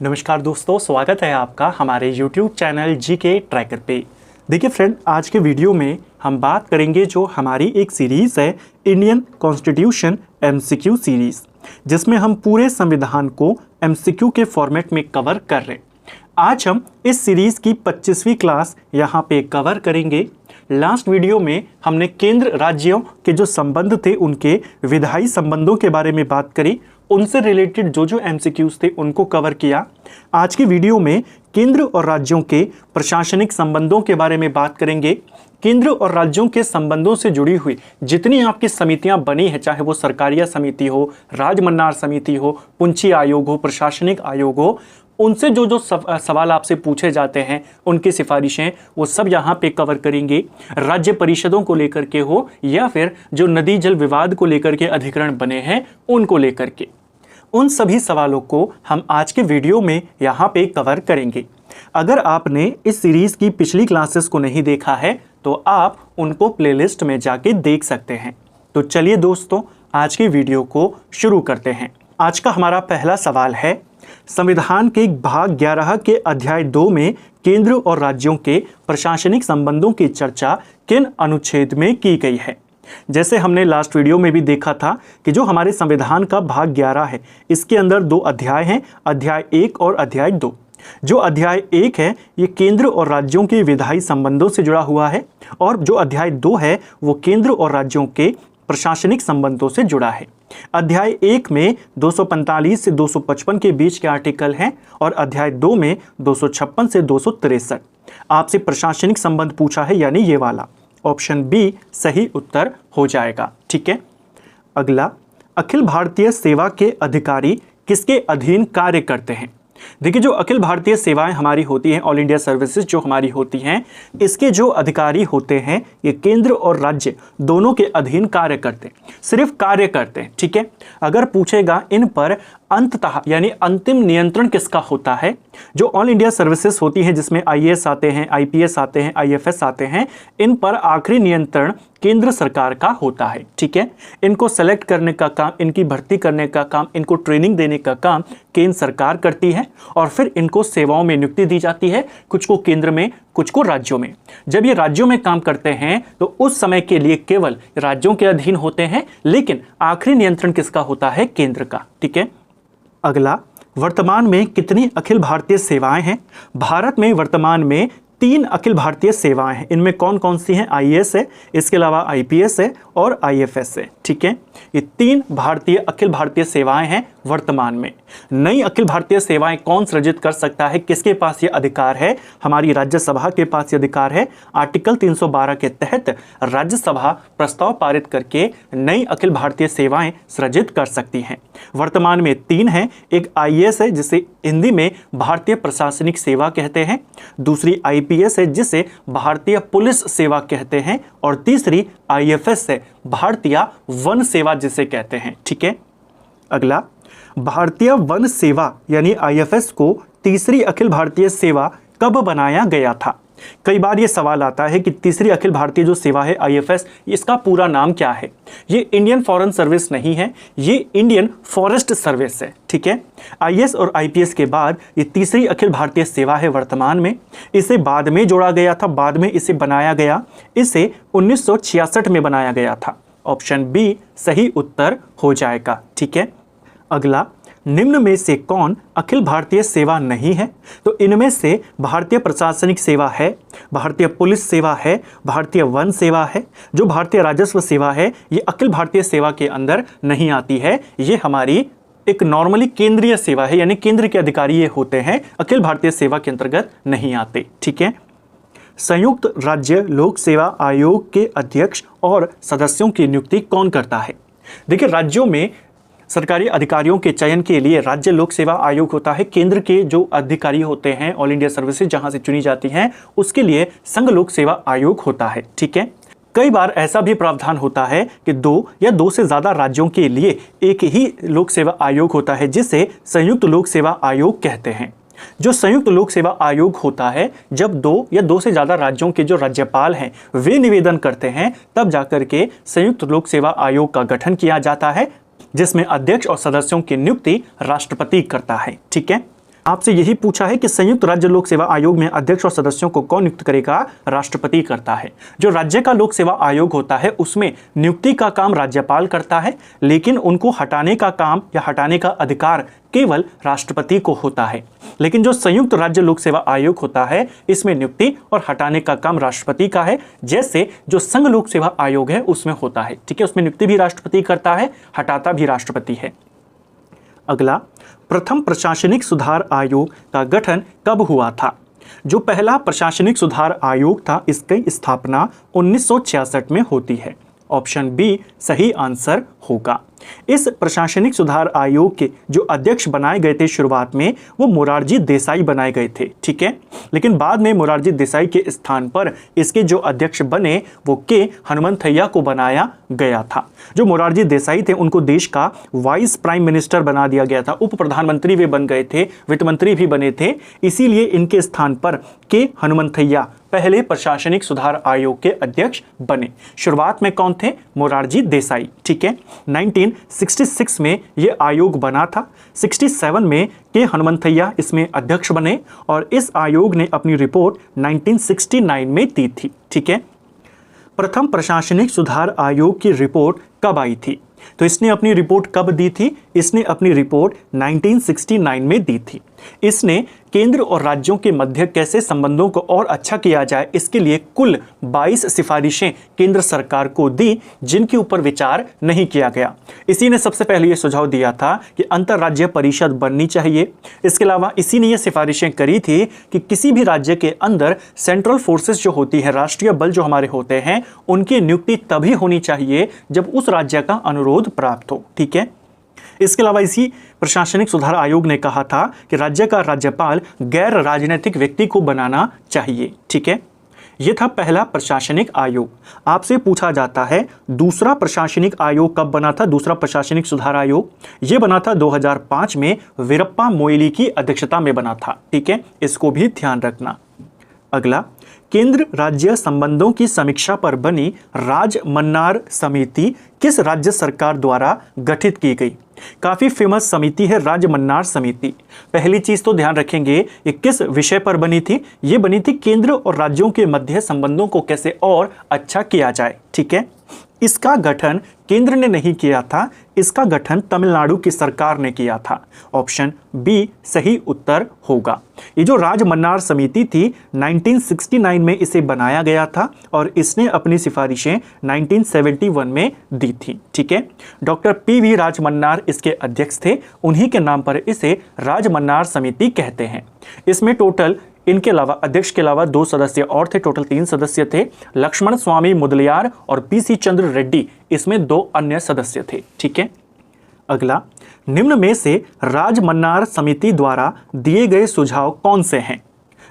नमस्कार दोस्तों, स्वागत है आपका हमारे YouTube चैनल जीके ट्रैकर पे। देखिए फ्रेंड, आज के वीडियो में हम बात करेंगे जो हमारी एक सीरीज़ है इंडियन कॉन्स्टिट्यूशन MCQ सीरीज़, जिसमें हम पूरे संविधान को MCQ के फॉर्मेट में कवर कर रहे हैं। आज हम इस सीरीज़ की 25वीं क्लास यहाँ पे कवर करेंगे। लास्ट वीडियो में हमने केंद्र राज्यों के जो संबंध थे उनके विधायी संबंधों के बारे में बात करी, उनसे रिलेटेड जो MCQs थे उनको कवर किया। आज की वीडियो में केंद्र और राज्यों के प्रशासनिक संबंधों के बारे में बात करेंगे। केंद्र और राज्यों के संबंधों से जुड़ी हुई जितनी आपकी समितियां बनी है, चाहे वो सरकारिया समिति हो, राजमन्नार समिति हो, पुंछी आयोग हो, प्रशासनिक आयोग हो, उनसे जो सवाल आपसे पूछे जाते हैं, उनकी सिफारिशें वो सब यहाँ पे कवर करेंगे। राज्य परिषदों को लेकर के हो या फिर जो नदी जल विवाद को लेकर के अधिकरण बने हैं उनको लेकर के, उन सभी सवालों को हम आज के वीडियो में यहाँ पे कवर करेंगे। अगर आपने इस सीरीज़ की पिछली क्लासेस को नहीं देखा है तो आप उनको प्लेलिस्ट में जाके देख सकते हैं। तो चलिए दोस्तों, आज की वीडियो को शुरू करते हैं। आज का हमारा पहला सवाल है, संविधान के भाग 11 के अध्याय 2 में केंद्र और राज्यों के प्रशासनिक संबंधों की चर्चा किन अनुच्छेद में की गई है। जैसे हमने लास्ट वीडियो में भी देखा था कि जो हमारे संविधान का भाग 11 है, इसके अंदर 2 अध्याय हैं, अध्याय 1 और अध्याय 2। जो अध्याय 1 है ये केंद्र और राज्यों के विधायी संबंधों से जुड़ा हुआ है, और जो अध्याय 2 है वो केंद्र और राज्यों के प्रशासनिक संबंधों से जुड़ा है। अध्याय 1 में 245 से 255 के बीच के आर्टिकल हैं और अध्याय 2 में 256 से 263। आपसे प्रशासनिक संबंध पूछा है, यानी ये वाला। ऑप्शन बी सही उत्तर हो जाएगा। ठीक है। अगला, अखिल भारतीय सेवा के अधिकारी किसके अधीन कार्य करते हैं। देखिए, जो अखिल भारतीय सेवाएं हमारी होती हैं, ऑल इंडिया सर्विसेज जो हमारी होती हैं, इसके जो अधिकारी होते हैं ये केंद्र और राज्य दोनों के अधीन कार्य करते हैं, सिर्फ कार्य करते हैं। ठीक है। अगर पूछेगा इन पर अंततः यानी अंतिम नियंत्रण किसका होता है, जो ऑल इंडिया सर्विसेज होती हैं जिसमें IAS आते हैं, IPS आते हैं, IFS आते हैं, इन पर आखिरी नियंत्रण केंद्र सरकार का होता है। ठीक है। इनको सेलेक्ट करने का काम, इनकी भर्ती करने का काम, इनको ट्रेनिंग देने का काम केंद्र सरकार करती है, और फिर इनको सेवाओं में नियुक्ति दी जाती है, कुछ को केंद्र में, कुछ को राज्यों में। जब ये राज्यों में काम करते हैं तो उस समय के लिए केवल राज्यों के अधीन होते हैं, लेकिन आखिरी नियंत्रण किसका होता है, केंद्र का। ठीक है। अगला, वर्तमान में कितनी अखिल भारतीय सेवाएं हैं। भारत में वर्तमान में 3 अखिल भारतीय सेवाएं हैं। इनमें कौन कौन सी हैं, IAS है, इसके अलावा IPS है और IFS है। ठीक है। ये 3 भारतीय अखिल भारतीय सेवाएं हैं वर्तमान में। नई अखिल भारतीय सेवाएं कौन सृजित कर सकता है, किसके पास ये अधिकार है, हमारी राज्यसभा के पास ये अधिकार है। आर्टिकल 312 के तहत राज्यसभा प्रस्ताव पारित करके नई अखिल भारतीय सेवाएं सृजित कर सकती हैं। वर्तमान में 3 हैं। एक IAS है जिसे हिंदी में भारतीय प्रशासनिक सेवा कहते हैं, दूसरी IPS है जिसे भारतीय पुलिस सेवा कहते हैं, और तीसरी IFS है, भारतीय वन सेवा जिसे कहते हैं। ठीक है। अगला, भारतीय वन सेवा यानी IFS को तीसरी अखिल भारतीय सेवा कब बनाया गया था। कई बार ये सवाल आता है कि तीसरी अखिल भारतीय जो सेवा है IFS, इसका पूरा नाम क्या है। ये इंडियन फॉरेन सर्विस नहीं है, ये इंडियन फॉरेस्ट सर्विस है। ठीक है। IAS और IPS के बाद ये तीसरी अखिल भारतीय सेवा है वर्तमान में। इसे बाद में जोड़ा गया था, बाद में इसे बनाया गया, इसे 1966 में बनाया गया था। ऑप्शन बी सही उत्तर हो जाएगा। ठीक है। अगला, निम्न में से कौन अखिल भारतीय सेवा नहीं है। तो इनमें से भारतीय प्रशासनिक सेवा है, भारतीय पुलिस सेवा है, भारतीय वन सेवा है। जो भारतीय राजस्व सेवा है ये अखिल भारतीय सेवा के अंदर नहीं आती है, ये हमारी एक नॉर्मली केंद्रीय सेवा है, यानी केंद्र के अधिकारी ये होते हैं, अखिल भारतीय सेवा के अंतर्गत नहीं आते। ठीक है। संयुक्त राज्य लोक सेवा आयोग के अध्यक्ष और सदस्यों की नियुक्ति कौन करता है। देखिए, राज्यों में सरकारी अधिकारियों के चयन के लिए राज्य लोक सेवा आयोग होता है। केंद्र के जो अधिकारी होते हैं, ऑल इंडिया सर्विसेज जहां से चुनी जाती हैं, उसके लिए संघ लोक सेवा आयोग होता है। ठीक है। कई बार ऐसा भी प्रावधान होता है कि 2 या 2 से ज़्यादा राज्यों के लिए एक ही लोक सेवा आयोग होता है, जिसे संयुक्त लोक सेवा आयोग कहते हैं। जो संयुक्त लोक सेवा आयोग होता है, जब 2 या 2 से ज़्यादा राज्यों के जो राज्यपाल हैं वे निवेदन करते हैं, तब जाकर के संयुक्त लोक सेवा आयोग का गठन किया जाता है, जिसमें अध्यक्ष और सदस्यों की नियुक्ति राष्ट्रपति करता है। ठीक है। आपसे यही पूछा है कि संयुक्त राज्य लोक सेवा आयोग में अध्यक्ष और सदस्यों को कौन नियुक्त करेगा? राष्ट्रपति करता है। जो राज्य का लोक सेवा आयोग होता है उसमें नियुक्ति का काम राज्यपाल करता है, लेकिन उनको हटाने का काम या हटाने का अधिकार केवल राष्ट्रपति को होता है। लेकिन जो संयुक्त राज्य लोक सेवा आयोग होता है इसमें नियुक्ति और हटाने का काम राष्ट्रपति का है, जैसे जो संघ लोक सेवा आयोग है उसमें होता है। ठीक है, उसमें नियुक्ति भी राष्ट्रपति करता है, हटाता भी राष्ट्रपति है। अगला, प्रथम प्रशासनिक सुधार आयोग का गठन कब हुआ था? जो पहला प्रशासनिक सुधार आयोग था इसकी स्थापना 1966 में होती है। ऑप्शन बी सही आंसर होगा। इस प्रशासनिक सुधार आयोग के जो अध्यक्ष बनाए गए थे शुरुआत में वो मोरारजी देसाई बनाए गए थे। ठीक है, लेकिन बाद में मोरारजी देसाई के स्थान पर इसके जो अध्यक्ष बने वो के हनुमंथैया को बनाया गया था। जो मोरारजी देसाई थे उनको देश का वाइस प्राइम मिनिस्टर बना दिया गया था, उप प्रधानमंत्री वे बन गए थे, वित्त मंत्री भी बने थे, इसीलिए इनके स्थान पर के हनुमंथैया पहले प्रशासनिक सुधार आयोग के अध्यक्ष बने। शुरुआत में कौन थे? मोरारजी देसाई। ठीक है, 1966 में ये आयोग बना था। 67 में के हनुमंथैया इसमें अध्यक्ष बने और इस आयोग ने अपनी रिपोर्ट 1969 में दी थी। ठीक है, प्रथम प्रशासनिक सुधार आयोग की रिपोर्ट कब आई थी? तो इसने अपनी रिपोर्ट कब दी थी? इसने अपनी रिपोर्ट 1969 में दी थी। इसने केंद्र और राज्यों के मध्य कैसे संबंधों को और अच्छा किया जाए इसके लिए कुल 22 सिफारिशें केंद्र सरकार को दी, जिनके ऊपर विचार नहीं किया गया। इसी ने सबसे पहले ये सुझाव दिया था कि अंतर्राज्यीय परिषद बननी चाहिए। इसके अलावा इसी ने ये सिफारिशें करी थी कि किसी भी राज्य के अंदर सेंट्रल फोर्सेस जो होती है, राष्ट्रीय बल जो हमारे होते हैं, उनकी नियुक्ति तभी होनी चाहिए जब उस राज्य का अनुरोध प्राप्त हो। ठीक है, इसके अलावा इसी प्रशासनिक सुधार आयोग ने कहा था कि राज्य का राज्यपाल गैर राजनीतिक व्यक्ति को बनाना चाहिए। ठीक है, यह था पहला प्रशासनिक आयोग। आपसे पूछा जाता है दूसरा प्रशासनिक आयोग कब बना था? दूसरा प्रशासनिक सुधार आयोग यह बना था 2005 में, वीरप्पा मोइली की अध्यक्षता में बना था। ठीक है, इसको भी ध्यान रखना। अगला, केंद्र राज्य संबंधों की समीक्षा पर बनी राजमन्नार समिति किस राज्य सरकार द्वारा गठित की गई? काफी फेमस समिति है राजमन्नार समिति। पहली चीज तो ध्यान रखेंगे ये किस विषय पर बनी थी? ये बनी थी केंद्र और राज्यों के मध्य संबंधों को कैसे और अच्छा किया जाए। ठीक है, इसका गठन केंद्र ने नहीं किया था, इसका गठन तमिलनाडु की सरकार ने किया था। ऑप्शन बी सही उत्तर होगा। ये जो राजमन्नार समिति थी 1969 में इसे बनाया गया था और इसने अपनी सिफारिशें 1971 में दी थी। ठीक है, डॉक्टर पी.वी. राजमन्नार इसके अध्यक्ष थे, उन्हीं के नाम पर इसे राजमन्नार समिति कहते हैं। इसमें टोटल इनके अलावा अध्यक्ष के अलावा 2 सदस्य और थे, टोटल 3 सदस्य थे। लक्ष्मण स्वामी मुदलियार और पी.सी. चंद्र रेड्डी इसमें 2 अन्य सदस्य थे। ठीक है, अगला, निम्न में से राजमन्नार समिति द्वारा दिए गए सुझाव कौन से हैं?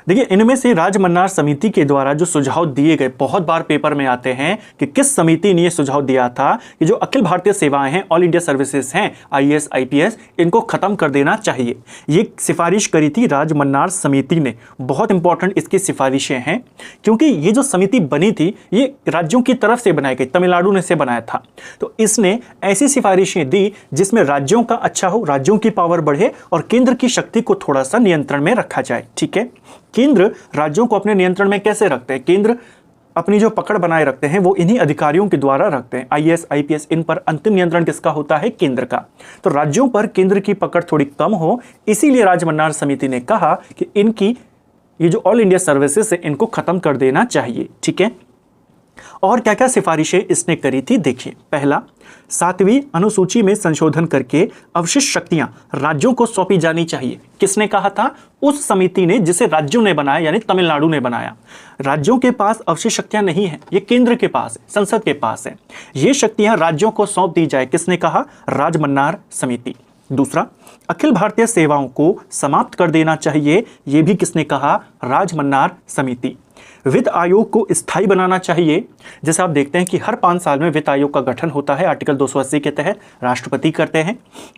देखिए, इनमें से राजमन्नार समिति के द्वारा जो सुझाव दिए गए, बहुत बार पेपर में आते हैं कि किस समिति ने यह सुझाव दिया था कि जो अखिल भारतीय सेवाएं हैं, ऑल इंडिया सर्विसेज हैं, आईएएस आईपीएस, इनको खत्म कर देना चाहिए। ये सिफारिश करी थी राजमन्नार समिति ने। बहुत इंपॉर्टेंट इसकी सिफारिशें हैं, क्योंकि ये जो समिति बनी थी ये राज्यों की तरफ से बनाई गई, तमिलनाडु ने से बनाया था। तो इसने ऐसी सिफारिशें दी जिसमें राज्यों का अच्छा हो, राज्यों की पावर बढ़े और केंद्र की शक्ति को थोड़ा सा नियंत्रण में रखा जाए। ठीक है, केंद्र राज्यों को अपने नियंत्रण में कैसे रखते हैं? केंद्र अपनी जो पकड़ बनाए रखते हैं वो इन्हीं अधिकारियों के द्वारा रखते हैं। आईएएस आईपीएस, इन पर अंतिम नियंत्रण किसका होता है? केंद्र का। तो राज्यों पर केंद्र की पकड़ थोड़ी कम हो, इसीलिए राजमन्नार समिति ने कहा कि इनकी ये जो ऑल इंडिया सर्विसेज है इनको खत्म कर देना चाहिए। ठीक है, और क्या क्या सिफारिशें इसने करी थी देखिए। पहला, 7वीं अनुसूची में संशोधन करके अवशिष्ट शक्तियां राज्यों को सौंपी जानी चाहिए। किसने कहा था? उस समिति ने जिसे राज्यों ने बनाया, यानी तमिलनाडु ने बनाया। राज्यों के पास अवशिष्ट शक्तियां नहीं है, ये केंद्र के पास है, संसद के पास है। ये शक्तियां राज्यों को सौंप दी जाए। किसने कहा? राजमन्नार समिति। दूसरा, अखिल भारतीय सेवाओं को समाप्त कर देना चाहिए। यह भी किसने कहा? राजमन्नार समिति। वित्त आयोग को स्थायी बनाना चाहिए। जैसे आप देखते हैं कि हर 5 साल में वित्त आयोग का गठन होता है, आर्टिकल 280 के तहत राष्ट्रपति करते हैं।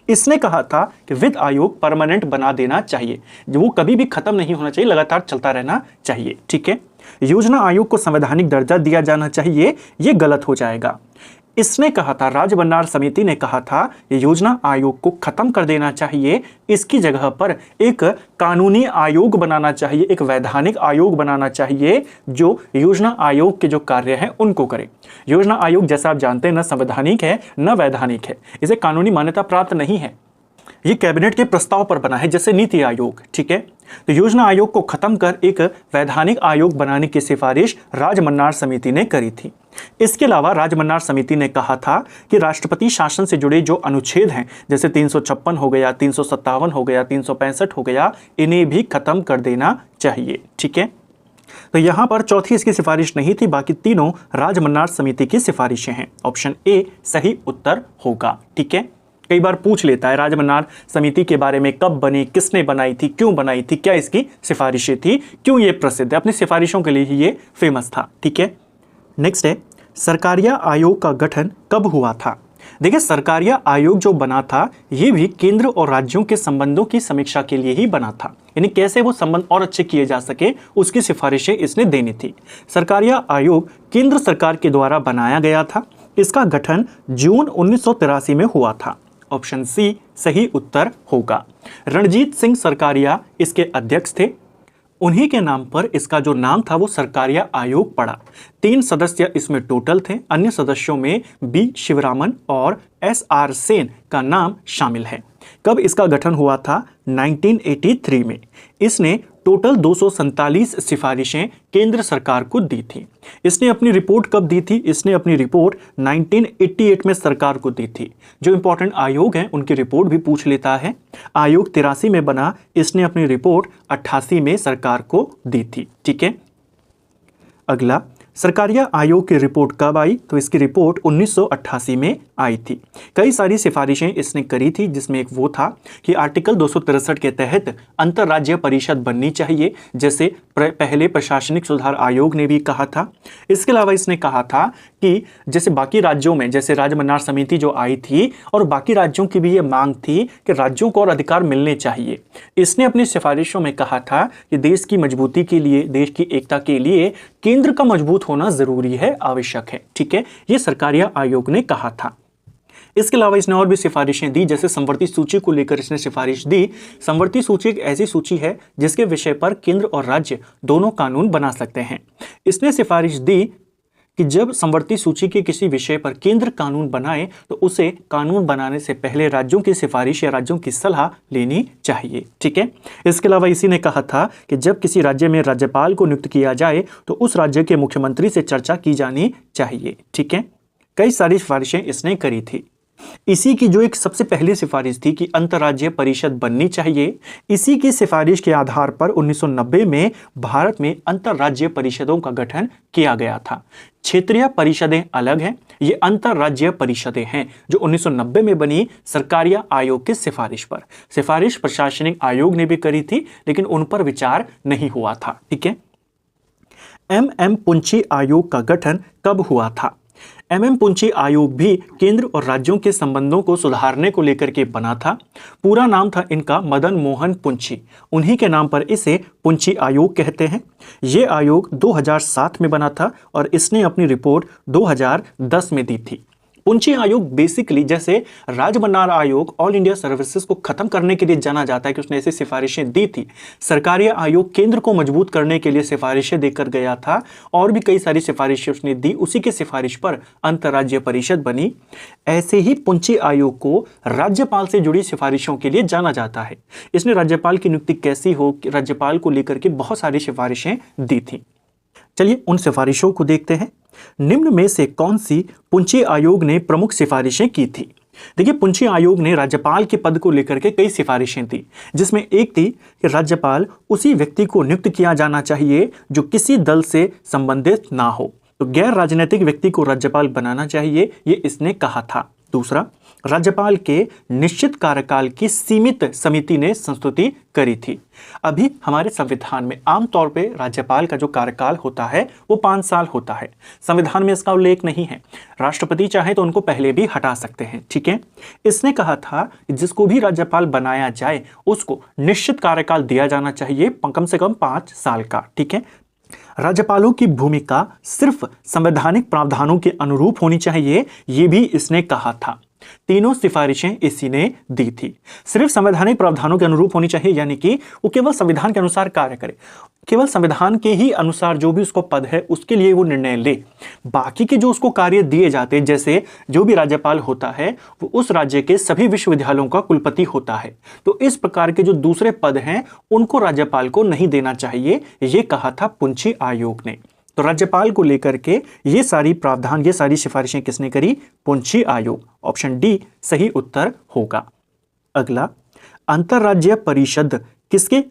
इसने कहा था कि वित्त आयोग परमानेंट बना देना चाहिए, जो वो कभी भी खत्म नहीं होना चाहिए, लगातार चलता रहना चाहिए। ठीक है, योजना आयोग को संवैधानिक दर्जा दिया जाना चाहिए, ये गलत हो जाएगा। इसने कहा था, राजमन्नार समिति ने कहा था, ये योजना आयोग को खत्म कर देना चाहिए, इसकी जगह पर एक कानूनी आयोग बनाना चाहिए, एक वैधानिक आयोग बनाना चाहिए जो योजना आयोग के जो कार्य हैं उनको करे। योजना आयोग जैसा आप जानते हैं न संवैधानिक है न वैधानिक है, इसे कानूनी मान्यता प्राप्त नहीं है, ये कैबिनेट के प्रस्ताव पर बना है जैसे नीति आयोग। ठीक है, तो योजना आयोग को खत्म कर एक वैधानिक आयोग बनाने की सिफारिश राजमन्नार समिति ने करी थी। इसके अलावा राजमन्नार समिति ने कहा था कि राष्ट्रपति शासन से जुड़े जो अनुच्छेद हैं जैसे 356 हो गया, 357 हो गया, 365 हो गया, इन्हें भी खत्म कर देना चाहिए। ठीक है, तो यहां पर चौथी इसकी सिफारिश नहीं थी, बाकी तीनों राजमन्नार समिति की सिफारिशें हैं। ऑप्शन ए सही उत्तर होगा। ठीक है, कई बार पूछ लेता है राजमन्नार समिति के बारे में, कब बनी, किसने बनाई थी, क्यों बनाई थी, क्या इसकी सिफारिशें थी, क्यों ये प्रसिद्ध है, अपनी सिफारिशों के लिए ही ये फेमस था। ठीक है, नेक्स्ट है सरकारिया आयोग का गठन कब हुआ था। देखिए, सरकारिया आयोग जो बना था ये भी केंद्र और राज्यों के संबंधों की समीक्षा के लिए ही बना था, यानी कैसे वो संबंध और अच्छे किए जा सके उसकी सिफारिशें इसने देनी थी। सरकारिया आयोग केंद्र सरकार के द्वारा बनाया गया था। इसका गठन जून 1983 में हुआ था। ऑप्शन सी सही उत्तर होगा। रणजीत सिंह सरकारिया इसके अध्यक्ष थे, उन्हीं के नाम पर इसका जो नाम था वो सरकारिया आयोग पड़ा। 3 सदस्य इसमें टोटल थे, अन्य सदस्यों में बी शिवरामन और SR सेन का नाम शामिल है। कब इसका गठन हुआ था? 1983 में। इसने टोटल 247 सिफारिशें केंद्र सरकार को दी थी। इसने अपनी रिपोर्ट कब दी थी? इसने अपनी रिपोर्ट 1988 में सरकार को दी थी। जो इंपॉर्टेंट आयोग हैं उनकी रिपोर्ट भी पूछ लेता है। आयोग 83 में बना, इसने अपनी रिपोर्ट 88 में सरकार को दी थी। ठीक है, अगला सरकारिया आयोग की रिपोर्ट कब आई? तो इसकी रिपोर्ट 1988 में आई थी। कई सारी सिफारिशें इसने करी थी, जिसमें एक वो था कि आर्टिकल 263 के तहत अंतर्राज्यीय परिषद बननी चाहिए, जैसे पहले प्रशासनिक सुधार आयोग ने भी कहा था। इसके अलावा इसने कहा था कि जैसे बाकी राज्यों में, जैसे राजमन्नार समिति जो आई थी और बाकी राज्यों की भी ये मांग थी कि राज्यों को और अधिकार मिलने चाहिए। इसने अपनी सिफारिशों में कहा था कि देश की मजबूती के लिए, देश की एकता के लिए केंद्र का मजबूत होना जरूरी है, आवश्यक है। ठीक है, ये सरकारिया आयोग ने कहा था। इसके अलावा इसने और भी सिफारिशें दी, जैसे संवर्ती सूची को लेकर इसने सिफारिश दी। संवर्ती सूची एक ऐसी सूची है जिसके विषय पर केंद्र और राज्य दोनों कानून बना सकते हैं। इसने सिफारिश दी कि जब संवर्ती सूची के किसी विषय पर केंद्र कानून बनाए तो उसे कानून बनाने से पहले राज्यों की सिफारिश या राज्यों की सलाह लेनी चाहिए। ठीक है, इसके अलावा इसी ने कहा था कि जब किसी राज्य में राज्यपाल को नियुक्त किया जाए तो उस राज्य के मुख्यमंत्री से चर्चा की जानी चाहिए। ठीक है, कई सारी सिफारिशें इसने करी थी। इसी की जो एक सबसे पहली सिफारिश थी कि अंतर्राज्यीय परिषद बननी चाहिए, इसी की सिफारिश के आधार पर 1990 में भारत में अंतर्राज्यीय परिषदों का गठन किया गया था। क्षेत्रीय परिषदें अलग हैं, ये अंतर्राज्यीय परिषदें हैं जो 1990 में बनी सरकारिया आयोग की सिफारिश पर। सिफारिश प्रशासनिक आयोग ने भी करी थी, लेकिन उन पर विचार नहीं हुआ था। ठीक है, MM पुंची आयोग का गठन कब हुआ था? MM पुंची आयोग भी केंद्र और राज्यों के संबंधों को सुधारने को लेकर के बना था। पूरा नाम था इनका मदन मोहन पुंची, उन्हीं के नाम पर इसे पुंची आयोग कहते हैं। ये आयोग 2007 में बना था और इसने अपनी रिपोर्ट 2010 में दी थी। पुंची आयोग बेसिकली जैसे राजमन्नार आयोग ऑल इंडिया सर्विसेज को खत्म करने के लिए जाना जाता है कि उसने ऐसी सिफारिशें दी थी, सरकारिया आयोग केंद्र को मजबूत करने के लिए सिफारिशें देकर गया था और भी कई सारी सिफारिशें उसने दी। उसी की सिफारिश पर अंतर्राज्यीय परिषद बनी। ऐसे ही पुंची आयोग को राज्यपाल से जुड़ी सिफारिशों के लिए जाना जाता है। इसने राज्यपाल की नियुक्ति कैसी हो, राज्यपाल को लेकर के बहुत सारी सिफारिशें दी थी। चलिए उन सिफारिशों को देखते हैं। निम्न में से कौन सी पुंची आयोग ने प्रमुख सिफारिशें की थी? देखिए, पुंची आयोग ने राज्यपाल के पद को लेकर के कई सिफारिशें दी, जिसमें एक थी कि राज्यपाल उसी व्यक्ति को नियुक्त किया जाना चाहिए जो किसी दल से संबंधित ना हो, तो गैर राजनीतिक व्यक्ति को राज्यपाल बनाना चाहिए, ये इसने कहा था। दूसरा, राज्यपाल के निश्चित कार्यकाल की सीमित समिति ने संस्तुति करी थी। अभी हमारे संविधान में आमतौर पे राज्यपाल का जो कार्यकाल होता है वो 5 साल होता है। संविधान में इसका उल्लेख नहीं है। राष्ट्रपति चाहे तो उनको पहले भी हटा सकते हैं। ठीक है, इसने कहा था कि जिसको भी राज्यपाल बनाया जाए उसको निश्चित कार्यकाल दिया जाना चाहिए, कम से कम 5 साल का। ठीक है, राज्यपालों की भूमिका सिर्फ संवैधानिक प्रावधानों के अनुरूप होनी चाहिए, ये भी इसने कहा था। तीनों सिफारिशें इसी ने दी थी। सिर्फ संवैधानिक प्रावधानों के अनुरूप होनी चाहिए, यानी कि वो केवल संविधान के अनुसार कार्य करे, केवल संविधान के ही अनुसार जो भी उसको पद है उसके लिए वो निर्णय ले। बाकी के जो उसको कार्य दिए जाते हैं, जैसे जो भी राज्यपाल होता है वो उस राज्य के सभी विश्वविद्यालयों का कुलपति होता है, तो इस प्रकार के जो दूसरे पद हैं उनको राज्यपाल को नहीं देना चाहिए, ये कहा था पुंछी आयोग ने। तो राज्यपाल को लेकर के ये सारी प्रावधान, ये सारी सिफारिशें किसने करी? पुंछी आयोग। ऑप्शन डी सही उत्तर होगा। अगला, अंतरराज्यीय परिषद किसके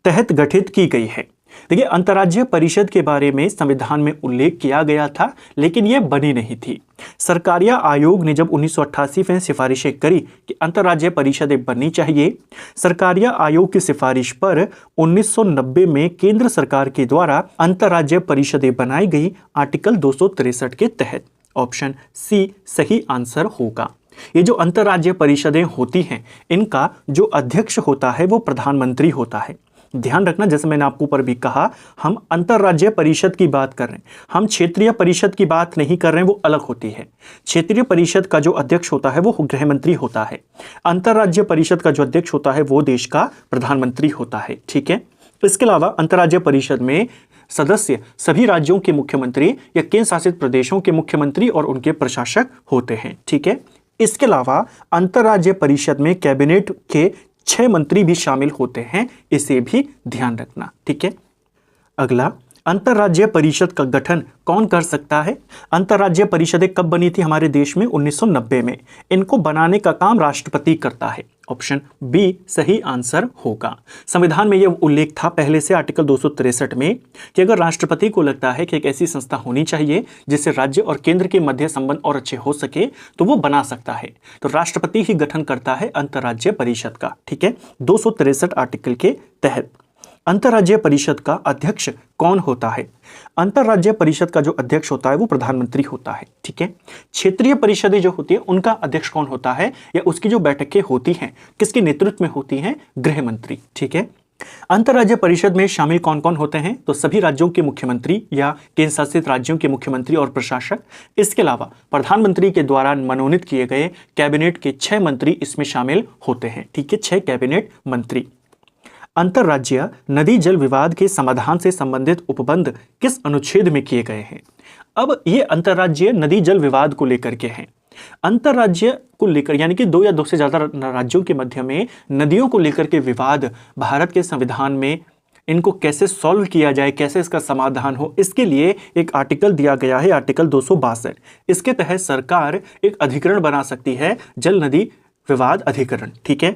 तहत गठित की गई है? देखिए, अंतरराज्यीय परिषद के बारे में संविधान में उल्लेख किया गया था, लेकिन यह बनी नहीं थी। सरकारिया आयोग ने जब 1988 में सिफारिशें करी कि अंतरराज्यीय परिषदें बननी चाहिए, सरकारिया आयोग की सिफारिश पर 1990 में केंद्र सरकार के द्वारा अंतरराज्यीय परिषदें बनाई गई आर्टिकल 263 के तहत। ऑप्शन सी सही आंसर होगा। ये जो अंतरराज्यीय परिषदें होती हैं, इनका जो अध्यक्ष होता है वो प्रधानमंत्री होता है। ध्यान रखना, जैसे मैंने आपको ऊपर भी कहा, हम अंतरराज्यीय परिषद की बात कर रहे हैं, हम क्षेत्रीय परिषद की बात नहीं कर रहे हैं, वो अलग होती है। क्षेत्रीय परिषद का जो अध्यक्ष होता है वो गृह मंत्री होता है। अंतरराज्यीय परिषद का जो अध्यक्ष होता है वो देश का प्रधानमंत्री होता है। ठीक है। इसके अलावा अंतरराज्यीय परिषद में सदस्य सभी राज्यों के मुख्यमंत्री या केंद्र शासित प्रदेशों के मुख्यमंत्री और उनके प्रशासक होते हैं। ठीक है। इसके अलावा अंतरराज्यीय परिषद में कैबिनेट के 6 मंत्री भी शामिल होते हैं, इसे भी ध्यान रखना। ठीक है। अगला, अंतरराज्यीय परिषद का गठन कौन कर सकता है? अंतरराज्यीय परिषदें कब बनी थी हमारे देश में? 1990 में। इनको बनाने का काम राष्ट्रपति करता है। ऑप्शन बी सही आंसर होगा। संविधान में यह उल्लेख था पहले से आर्टिकल 263 में कि अगर राष्ट्रपति को लगता है कि एक ऐसी संस्था होनी चाहिए जिससे राज्य और केंद्र के मध्य संबंध और अच्छे हो सके, तो वो बना सकता है। तो राष्ट्रपति ही गठन करता है अंतरराज्यीय परिषद का। ठीक है। 263 आर्टिकल के तहत अंतरराज्यीय परिषद का अध्यक्ष कौन होता है? अंतरराज्यीय परिषद का जो अध्यक्ष होता है वो प्रधानमंत्री होता है। ठीक है। क्षेत्रीय परिषदें जो होती है उनका अध्यक्ष कौन होता है, या उसकी जो बैठकें होती हैं किसके नेतृत्व में होती हैं? गृह मंत्री। ठीक है। अंतरराज्यीय परिषद में शामिल कौन कौन होते हैं? तो सभी राज्यों के मुख्यमंत्री या केंद्र शासित राज्यों के मुख्यमंत्री और प्रशासक। इसके अलावा प्रधानमंत्री के द्वारा मनोनीत किए गए कैबिनेट के 6 मंत्री इसमें शामिल होते हैं। ठीक है। 6 कैबिनेट मंत्री। अंतरराज्यीय नदी जल विवाद के समाधान से संबंधित उपबंध किस अनुच्छेद में किए गए हैं? अब ये अंतरराज्यीय नदी जल विवाद को लेकर के हैं। अंतरराज्यीय को लेकर, यानी कि 2 या 2 से ज्यादा राज्यों के मध्य में नदियों को लेकर के विवाद भारत के संविधान में इनको कैसे सॉल्व किया जाए, कैसे इसका समाधान हो, इसके लिए एक आर्टिकल दिया गया है, आर्टिकल 262। इसके तहत सरकार एक अधिकरण बना सकती है, जल नदी विवाद अधिकरण। ठीक है।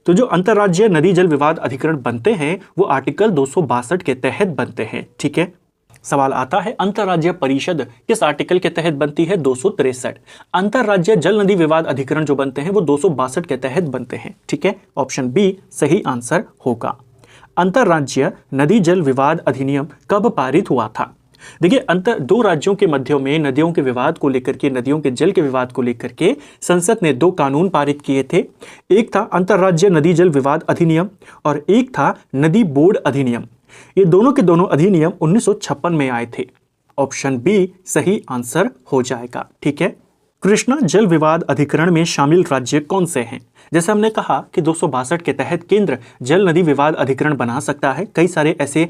तो जो अंतरराज्यीय नदी जल विवाद अधिकरण बनते हैं वो आर्टिकल 262 के तहत बनते हैं। ठीक है। सवाल आता है, अंतरराज्यीय परिषद किस आर्टिकल के तहत बनती है? 263। अंतरराज्यीय जल नदी विवाद अधिकरण जो बनते हैं वो 262 के तहत बनते हैं। ठीक है। ऑप्शन बी सही आंसर होगा। अंतरराज्यीय नदी जल विवाद अधिनियम कब पारित हुआ था? देखिए, 2 राज्यों के मध्य में नदियों के विवाद को लेकर के, नदियों के जल के विवाद को लेकर के संसद ने 2 कानून पारित किए थे। एक था अंतरराज्यीय नदी जल विवाद अधिनियम और एक था नदी बोर्ड अधिनियम। ये दोनों के दोनों अधिनियम 1956 में आए थे। ऑप्शन बी सही आंसर हो जाएगा। ठीक है। कृष्णा जल विवाद अधिकरण में शामिल राज्य कौन से हैं? जैसे हमने कहा कि 262 के तहत केंद्र जल नदी विवाद अधिकरण बना सकता है। कई सारे ऐसे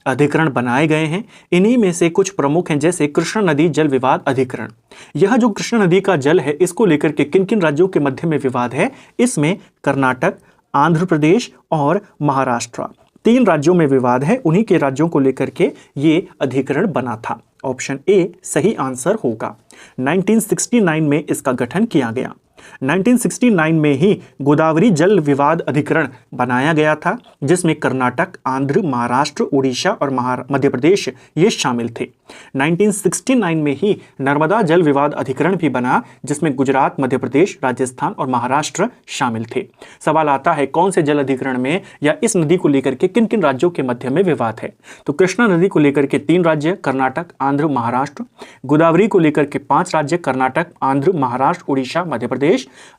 अधिकरण बनाए गए हैं, इन्हीं में से कुछ प्रमुख हैं, जैसे कृष्णा नदी जल विवाद अधिकरण। यह जो कृष्णा नदी का जल है इसको लेकर के किन किन राज्यों के मध्य में विवाद है? इसमें कर्नाटक, आंध्र प्रदेश और महाराष्ट्र, 3 राज्यों में विवाद है। उन्हीं के राज्यों को लेकर के ये अधिकरण बना था। ऑप्शन ए सही आंसर होगा। 1969 में इसका गठन किया गया। 1969 में ही गोदावरी जल विवाद अधिकरण बनाया गया था, जिसमें कर्नाटक, आंध्र, महाराष्ट्र, उड़ीसा और मध्य प्रदेश ये शामिल थे। 1969 में ही नर्मदा जल विवाद अधिकरण भी बना, जिसमें गुजरात, मध्य प्रदेश, राजस्थान और महाराष्ट्र शामिल थे। सवाल आता है, कौन से जल अधिकरण में या इस नदी को लेकर के किन किन राज्यों के मध्य में विवाद है? तो कृष्णा नदी को लेकर के 3 राज्य, कर्नाटक, आंध्र, महाराष्ट्र। गोदावरी को लेकर के 5 राज्य, कर्नाटक, आंध्र, महाराष्ट्र, उड़ीसा, मध्य प्रदेश।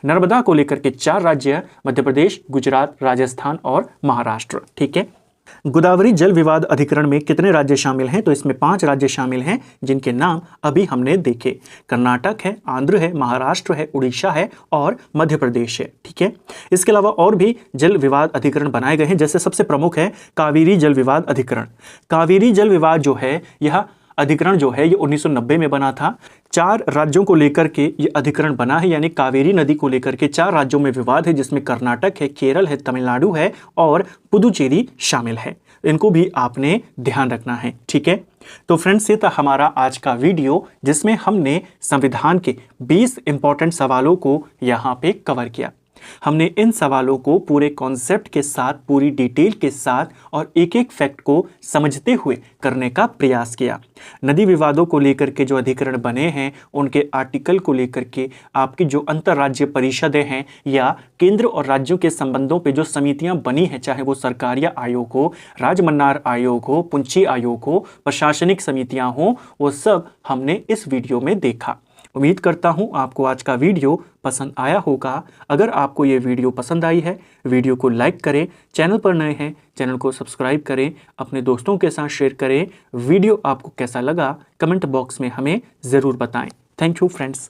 नर्मदा को लेकर के 4 राज्य, मध्य प्रदेश, गुजरात, राजस्थान और महाराष्ट्र। ठीक है। गोदावरी जल विवाद अधिकरण में कितने राज्य शामिल हैं? तो इसमें 5 राज्य शामिल हैं, जिनके नाम अभी हमने देखे। कर्नाटक है, आंध्र है, महाराष्ट्र है, उड़ीसा है और मध्य प्रदेश है। ठीक है, इसके अलावा और भी जल विवाद अधिकरण बनाए गए हैं, जैसे सबसे प्रमुख है कावेरी जल विवाद अधिकरण। कावेरी जल विवाद जो है, यह अधिकरण जो है ये 1990 में बना था। 4 राज्यों को लेकर के ये अधिकरण बना है, यानी कावेरी नदी को लेकर के 4 राज्यों में विवाद है, जिसमें कर्नाटक है, केरल है, तमिलनाडु है और पुदुचेरी शामिल है। इनको भी आपने ध्यान रखना है। ठीक है, तो फ्रेंड्स ये था हमारा आज का वीडियो, जिसमें हमने संविधान के 20 इंपॉर्टेंट सवालों को यहाँ पे कवर किया। हमने इन सवालों को पूरे कॉन्सेप्ट के साथ, पूरी डिटेल के साथ और एक एक फैक्ट को समझते हुए करने का प्रयास किया। नदी विवादों को लेकर के जो अधिकरण बने हैं, उनके आर्टिकल को लेकर के आपकी जो अंतर्राज्यीय परिषदें हैं या केंद्र और राज्यों के संबंधों पे जो समितियां बनी हैं, चाहे वो सरकारिया आयोग हो, राजमन्नार आयोग हो, पुंछी आयोग हो, प्रशासनिक समितियां हो, वो सब हमने इस वीडियो में देखा। उम्मीद करता हूं आपको आज का वीडियो पसंद आया होगा। अगर आपको ये वीडियो पसंद आई है, वीडियो को लाइक करें, चैनल पर नए हैं चैनल को सब्सक्राइब करें, अपने दोस्तों के साथ शेयर करें। वीडियो आपको कैसा लगा कमेंट बॉक्स में हमें ज़रूर बताएं। Thank you friends.